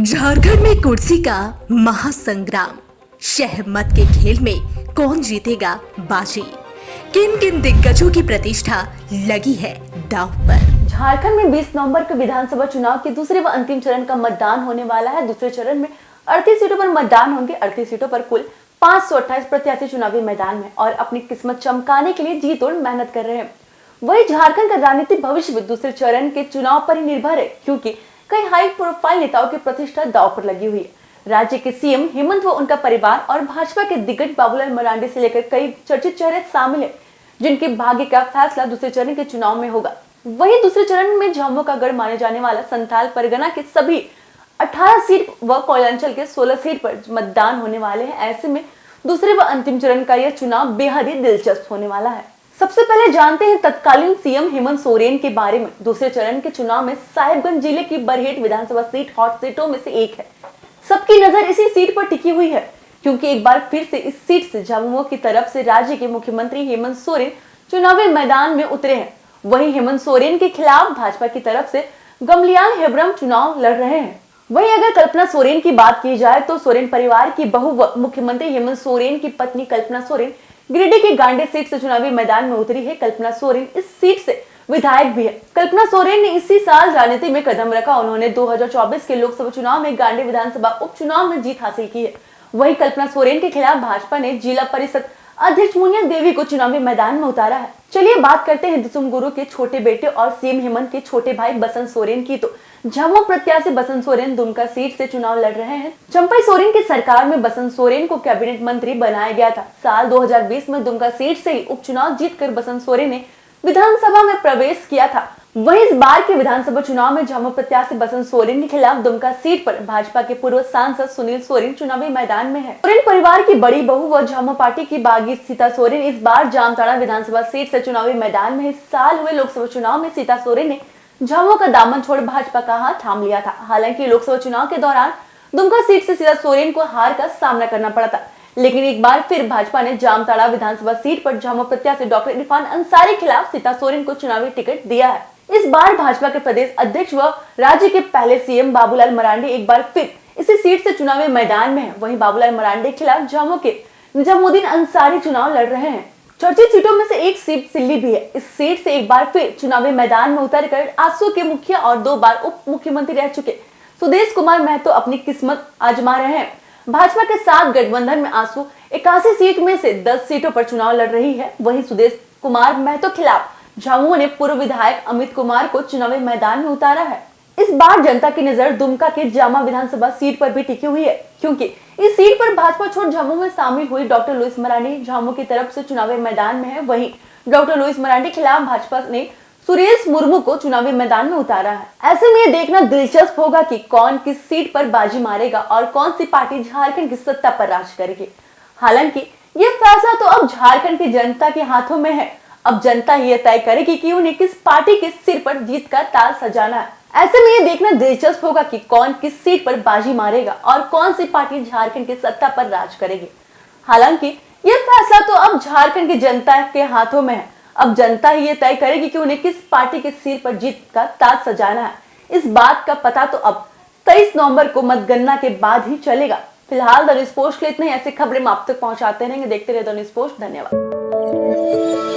झारखंड में कुर्सी का महासंग्राम। शहमत के खेल में कौन जीतेगा बाजी? किन किन दिग्गजों की प्रतिष्ठा लगी है दांव पर? झारखंड में 20 नवंबर को विधानसभा चुनाव के दूसरे व अंतिम चरण का मतदान होने वाला है। दूसरे चरण में 38 सीटों पर मतदान होंगे। 38 सीटों पर कुल 528 प्रत्याशी चुनावी मैदान में और अपनी किस्मत चमकाने के लिए जी तोड़ मेहनत कर रहे हैं। वही झारखंड का राजनीतिक भविष्य भी दूसरे चरण के चुनाव पर ही निर्भर है, क्योंकि कई हाई प्रोफाइल नेताओं की प्रतिष्ठा दांव पर लगी हुई है। राज्य के सीएम हेमंत व उनका परिवार और भाजपा के दिग्गज बाबूलाल मरांडी से लेकर कई चर्चित चेहरे शामिल हैं, जिनके भाग्य का फैसला दूसरे चरण के चुनाव में होगा। वहीं दूसरे चरण में झामुमो का गढ़ माने जाने वाला संथाल परगना के सभी 18 सीट व कोयलांचल के 16 सीट पर मतदान होने वाले हैं। ऐसे में दूसरे व अंतिम चरण का यह चुनाव बेहद ही दिलचस्प होने वाला है। सबसे पहले जानते हैं तत्कालीन सीएम हेमंत सोरेन के बारे में। दूसरे चरण के चुनाव में साहिबगंज जिले की बरहेट विधानसभा सीट हॉट सीटों में से एक है। सबकी नजर इसी सीट पर टिकी हुई है, क्योंकि एक बार फिर से इस सीट से झामुमो की तरफ से राज्य के मुख्यमंत्री हेमंत सोरेन चुनावी मैदान में उतरे हैं। वहीं हेमंत सोरेन के खिलाफ भाजपा की तरफ से गमलियाल हेब्रम चुनाव लड़ रहे हैं। वहीं अगर कल्पना सोरेन की बात की जाए तो सोरेन परिवार की बहू व मुख्यमंत्री हेमंत सोरेन की पत्नी कल्पना सोरेन गिरिडीह की गांडी सीट से चुनावी मैदान में उतरी है। कल्पना सोरेन इस सीट से विधायक भी है। कल्पना सोरेन ने इसी साल राजनीति में कदम रखा। उन्होंने 2024 के लोकसभा चुनाव में गांडी विधानसभा उपचुनाव में जीत हासिल की है। वहीं कल्पना सोरेन के खिलाफ भाजपा ने जिला परिषद अध्यक्ष मुनिया देवी को चुनावी मैदान में उतारा है। चलिए बात करते हैं दिसुम गुरु के छोटे बेटे और सीएम हेमंत के छोटे भाई बसंत सोरेन की। तो झामुमो प्रत्याशी बसंत सोरेन दुमका सीट से चुनाव लड़ रहे हैं। चंपई सोरेन की सरकार में बसंत सोरेन को कैबिनेट मंत्री बनाया गया था। साल 2020 में दुमका सीट से ही उपचुनाव जीतकर बसंत सोरेन ने विधानसभा में प्रवेश किया था। वहीं इस बार के विधानसभा चुनाव में झामुमो प्रत्याशी बसंत सोरेन के खिलाफ दुमका सीट पर भाजपा के पूर्व सांसद सुनील सोरेन चुनावी मैदान में है। सोरेन परिवार की बड़ी बहू व झामुमो पार्टी की बागी सीता सोरेन इस बार जामताड़ा विधानसभा सीट से चुनावी मैदान में। इस साल हुए लोकसभा चुनाव में सीता सोरेन ने झामुमो का दामन छोड़ भाजपा का हाथ थाम लिया था। हालांकि लोकसभा चुनाव के दौरान दुमका सीट से सीता सोरेन को हार का सामना करना पड़ा था, लेकिन एक बार फिर भाजपा ने जामताड़ा विधानसभा सीट पर झामुमो प्रत्याशी डॉक्टर इरफान अंसारी के खिलाफ सीता सोरेन को चुनावी टिकट दिया है। इस बार भाजपा के प्रदेश अध्यक्ष व राज्य के पहले सीएम बाबूलाल मरांडी एक बार फिर इसी सीट से चुनावी मैदान में है। वहीं बाबूलाल मरांडी के खिलाफ झामुमो के निजामुद्दीन अंसारी चुनाव लड़ रहे हैं। चर्चित सीटों में से एक सीट सिल्ली भी है। इस सीट से एक बार फिर चुनावी मैदान में उतरकर आजसू के मुखिया और 2 बार उप मुख्यमंत्री रह चुके सुदेश कुमार महतो अपनी किस्मत आजमा रहे हैं। भाजपा के साथ गठबंधन में आजसू 81 सीट में से 10 सीटों पर चुनाव लड़ रही है। वहीं सुदेश कुमार महतो खिलाफ झामुमो ने पूर्व विधायक अमित कुमार को चुनावी मैदान में उतारा है। इस बार जनता की नजर दुमका के जामा विधानसभा सीट पर भी टिकी हुई है, क्योंकि इस सीट पर भाजपा छोड़ झामुमो में शामिल हुई डॉक्टर लुइस मरांडी झामुमो की तरफ से चुनावी मैदान में है। वहीं डॉक्टर लुइस मरांडी के खिलाफ भाजपा ने सुरेश मुर्मू को चुनावी मैदान में उतारा है। ऐसे में ये देखना दिलचस्प होगा कि कौन किस सीट पर बाजी मारेगा और कौन सी पार्टी झारखंड की सत्ता पर राज करेगी। हालांकि ये फैसला तो अब झारखंड की जनता के हाथों में है। अब जनता ही तय करेगी कि उन्हें किस पार्टी के सिर पर जीत का ताज सजाना है। ऐसे में ये देखना दिलचस्प होगा कि कौन किस सीट पर बाजी मारेगा और कौन सी पार्टी झारखंड की सत्ता पर राज करेगी। हालांकि यह फैसला तो अब झारखंड की जनता के हाथों में है। अब जनता ही ये तय करेगी कि उन्हें किस पार्टी के सिर पर जीत का ताज सजाना है। इस बात का पता तो अब 23 नवंबर को मतगणना के बाद ही चलेगा। फिलहाल द न्यूज़ पोस्ट के लिए इतने ऐसे खबरें हम आप तक पहुंचाते रहेंगे। देखते रहिए द न्यूज़ पोस्ट। धन्यवाद।